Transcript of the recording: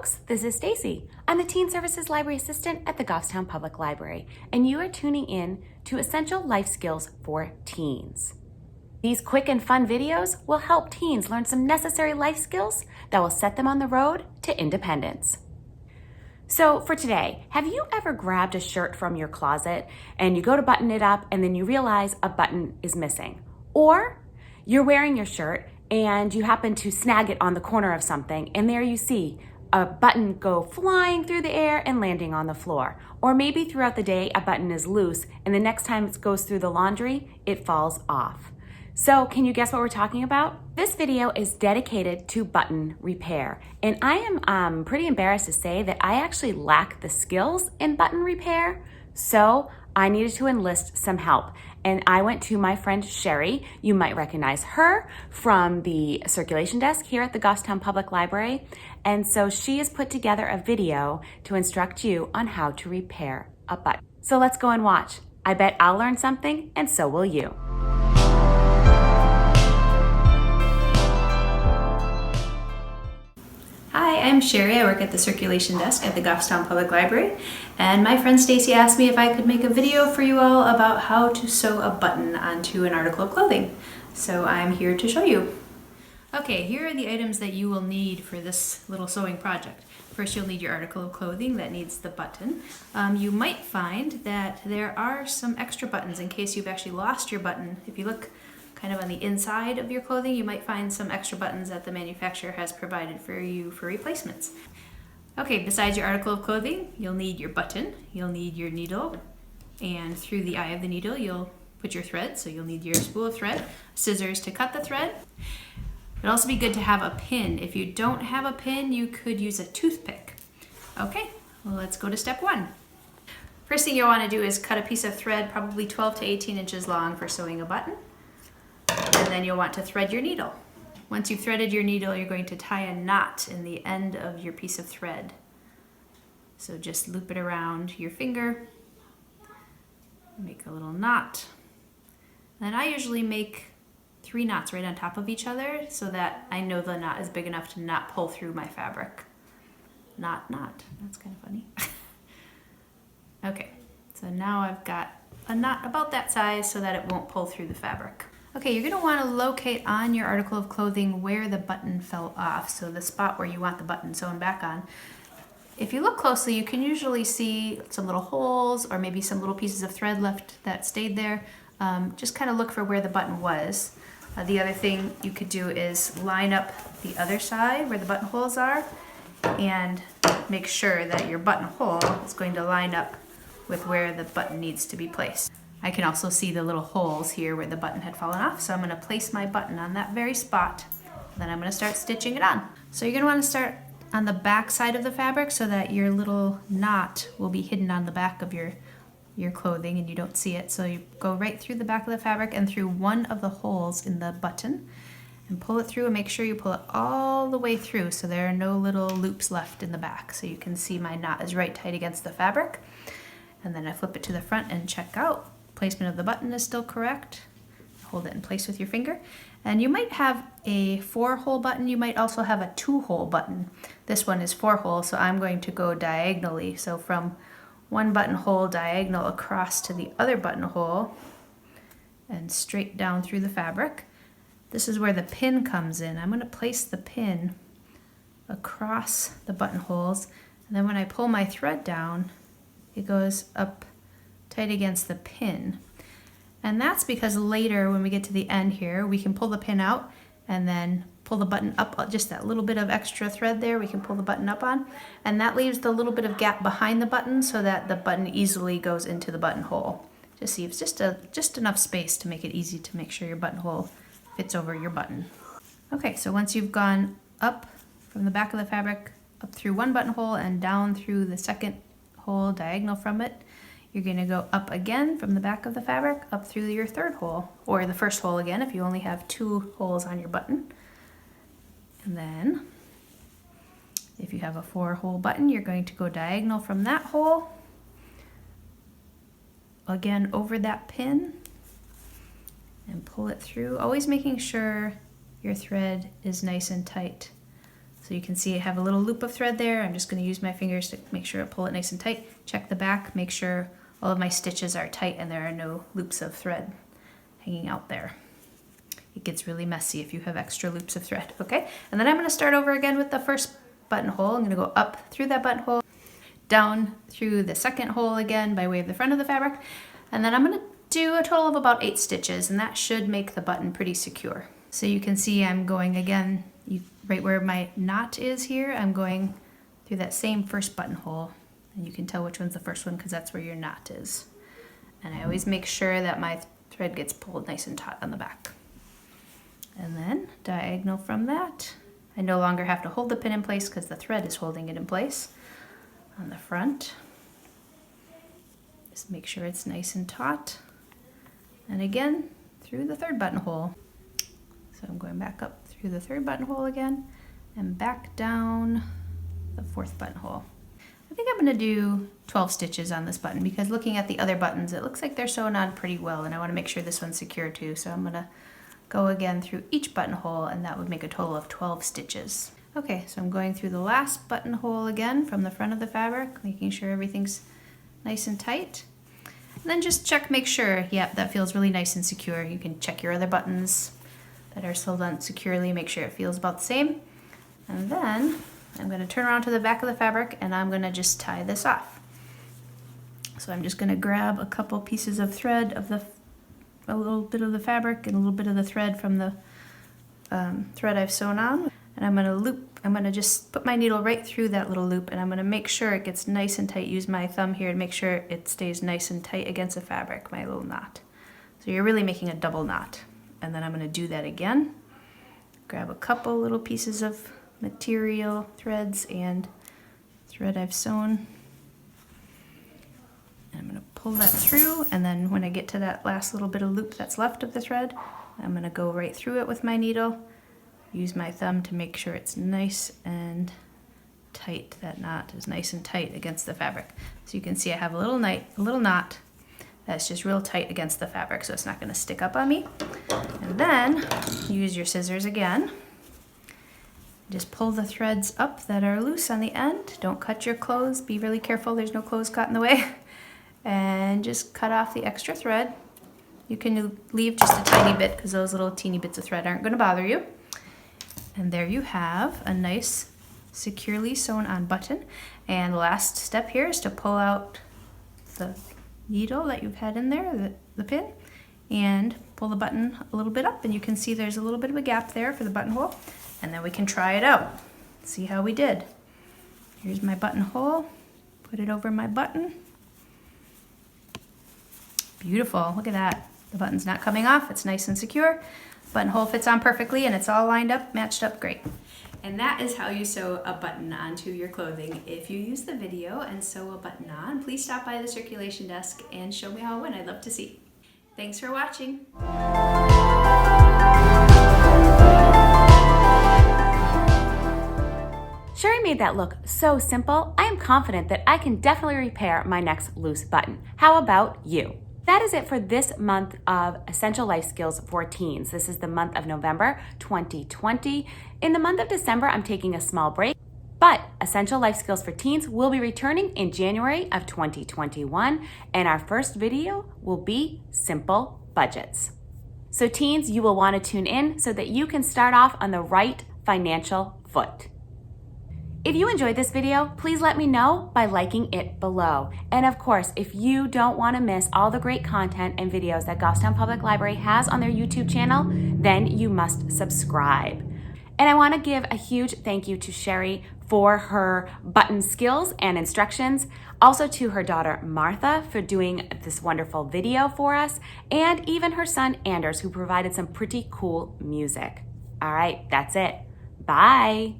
folks, this is Stacey. I'm the Teen Services Library Assistant at the Goffstown Public Library, and you are tuning in to Essential Life Skills for Teens. These quick and fun videos will help teens learn some necessary life skills that will set them on the road to independence. So for today, have you ever grabbed a shirt from your closet and you go to button it up and then you realize a button is missing? Or you're wearing your shirt and you happen to snag it on the corner of something, and there you see a button go flying through the air and landing on the floor. Or maybe throughout the day, a button is loose, and the next time it goes through the laundry, it falls off. So can you guess what we're talking about? This video is dedicated to button repair, and I am pretty embarrassed to say that I actually lack the skills in button repair, so I needed to enlist some help. And I went to my friend Sherri. You might recognize her from the circulation desk here at the Goffstown Public Library. And so she has put together a video to instruct you on how to repair a button. So let's go and watch. I bet I'll learn something, and so will you. Hi, I'm Sherri. I work at the circulation desk at the Goffstown Public Library, and my friend Stacey asked me if I could make a video for you all about how to sew a button onto an article of clothing. So I'm here to show you. Okay, here are the items that you will need for this little sewing project. First, you'll need your article of clothing that needs the button. You might find that there are some extra buttons in case you've actually lost your button. If you look kind of on the inside of your clothing, you might find some extra buttons that the manufacturer has provided for you for replacements. Okay, besides your article of clothing, you'll need your button, you'll need your needle, and through the eye of the needle, you'll put your thread, so you'll need your spool of thread, scissors to cut the thread. It'd also be good to have a pin. If you don't have a pin, you could use a toothpick. Okay, well, let's go to step one. First thing you'll want to do is cut a piece of thread, probably 12 to 18 inches long for sewing a button. And then you'll want to thread your needle. Once you've threaded your needle, you're going to tie a knot in the end of your piece of thread. So just loop it around your finger, make a little knot. And I usually make 3 knots right on top of each other so that I know the knot is big enough to not pull through my fabric. Knot. That's kind of funny. Okay, so now I've got a knot about that size so that it won't pull through the fabric. Okay, you're going to want to locate on your article of clothing where the button fell off, so the spot where you want the button sewn back on. If you look closely, you can usually see some little holes or maybe some little pieces of thread left that stayed there. Just kind of look for where the button was. The other thing you could do is line up the other side where the buttonholes are and make sure that your buttonhole is going to line up with where the button needs to be placed. I can also see the little holes here where the button had fallen off, so I'm going to place my button on that very spot. Then I'm going to start stitching it on. So you're going to want to start on the back side of the fabric so that your little knot will be hidden on the back of your clothing and you don't see it. So you go right through the back of the fabric and through one of the holes in the button and pull it through, and make sure you pull it all the way through so there are no little loops left in the back. So you can see my knot is right tight against the fabric. And then I flip it to the front and check out. Placement of the button is still correct. Hold it in place with your finger. And you might have a 4-hole button. You might also have a 2-hole button. This one is 4 holes, so I'm going to go diagonally. So from one buttonhole diagonal across to the other buttonhole and straight down through the fabric. This is where the pin comes in. I'm going to place the pin across the buttonholes, and then when I pull my thread down, it goes up tight against the pin. And that's because later when we get to the end here, we can pull the pin out and then pull the button up, just that little bit of extra thread there we can pull the button up on, and that leaves the little bit of gap behind the button so that the button easily goes into the buttonhole. Just see, it's just enough space to make it easy to make sure your buttonhole fits over your button. Okay, so once you've gone up from the back of the fabric, up through one buttonhole and down through the second hole diagonal from it, you're going to go up again from the back of the fabric, up through your 3rd hole, or the 1st hole again if you only have 2 holes on your button. And then, if you have a 4-hole button, you're going to go diagonal from that hole, again over that pin, and pull it through, always making sure your thread is nice and tight So you can see I have a little loop of thread there. I'm just going to use my fingers to make sure I pull it nice and tight. Check the back, make sure all of my stitches are tight and there are no loops of thread hanging out there. It gets really messy if you have extra loops of thread, okay? And then I'm going to start over again with the first buttonhole. I'm going to go up through that buttonhole, down through the second hole again by way of the front of the fabric, and then I'm going to do a total of about 8 stitches, and that should make the button pretty secure. So you can see I'm going again, right where my knot is here, I'm going through that same first buttonhole, and you can tell which one's the first one because that's where your knot is. And I always make sure that my thread gets pulled nice and taut on the back. And then diagonal from that, I no longer have to hold the pin in place because the thread is holding it in place on the front. Just make sure it's nice and taut. And again, through the third buttonhole. So I'm going back up through the third buttonhole again and back down the fourth buttonhole. I think I'm going to do 12 stitches on this button because looking at the other buttons, it looks like they're sewn on pretty well, and I want to make sure this one's secure too. So I'm going to go again through each buttonhole, and that would make a total of 12 stitches. Okay, so I'm going through the last buttonhole again from the front of the fabric, making sure everything's nice and tight. And then just check, make sure, yep, that feels really nice and secure. You can check your other buttons that are sewed on securely, make sure it feels about the same. And then I'm going to turn around to the back of the fabric and I'm going to just tie this off. So I'm just going to grab a couple pieces of thread of a little bit of the fabric and a little bit of the thread from the thread I've sewn on, and I'm going to just put my needle right through that little loop, and I'm going to make sure it gets nice and tight. Use my thumb here to make sure it stays nice and tight against the fabric, my little knot. So you're really making a double knot. And then I'm going to do that again. Grab a couple little pieces of material, threads, and thread I've sewn. And I'm going to pull that through, and then when I get to that last little bit of loop that's left of the thread, I'm going to go right through it with my needle. Use my thumb to make sure it's nice and tight. That knot is nice and tight against the fabric. So you can see I have a little knot that's just real tight against the fabric, so it's not going to stick up on me. And then use your scissors again. Just pull the threads up that are loose on the end. Don't cut your clothes. Be really careful there's no clothes caught in the way. And just cut off the extra thread. You can leave just a tiny bit because those little teeny bits of thread aren't going to bother you. And there you have a nice securely sewn on button. And the last step here is to pull out the needle that you've had in there, the pin, and pull the button a little bit up, and you can see there's a little bit of a gap there for the buttonhole. And then we can try it out. See how we did. Here's my buttonhole. Put it over my button. Beautiful, look at that. The button's not coming off, it's nice and secure. Buttonhole fits on perfectly and it's all lined up, matched up great. And that is how you sew a button onto your clothing. If you use the video and sew a button on, please stop by the circulation desk and show me how it went. I'd love to see. Thanks for watching. Sherri made that look so simple, I am confident that I can definitely repair my next loose button. How about you? That is it for this month of Essential Life Skills for Teens. This is the month of November 2020. In the month of December, I'm taking a small break, but Essential Life Skills for Teens will be returning in January of 2021, and our first video will be simple budgets. So teens, you will want to tune in so that you can start off on the right financial foot. If you enjoyed this video, please let me know by liking it below. And of course, if you don't want to miss all the great content and videos that Goffstown Public Library has on their YouTube channel, then you must subscribe. And I want to give a huge thank you to Sherri for her button skills and instructions, also to her daughter Martha for doing this wonderful video for us, and even her son Anders, who provided some pretty cool music. All right, that's it. Bye.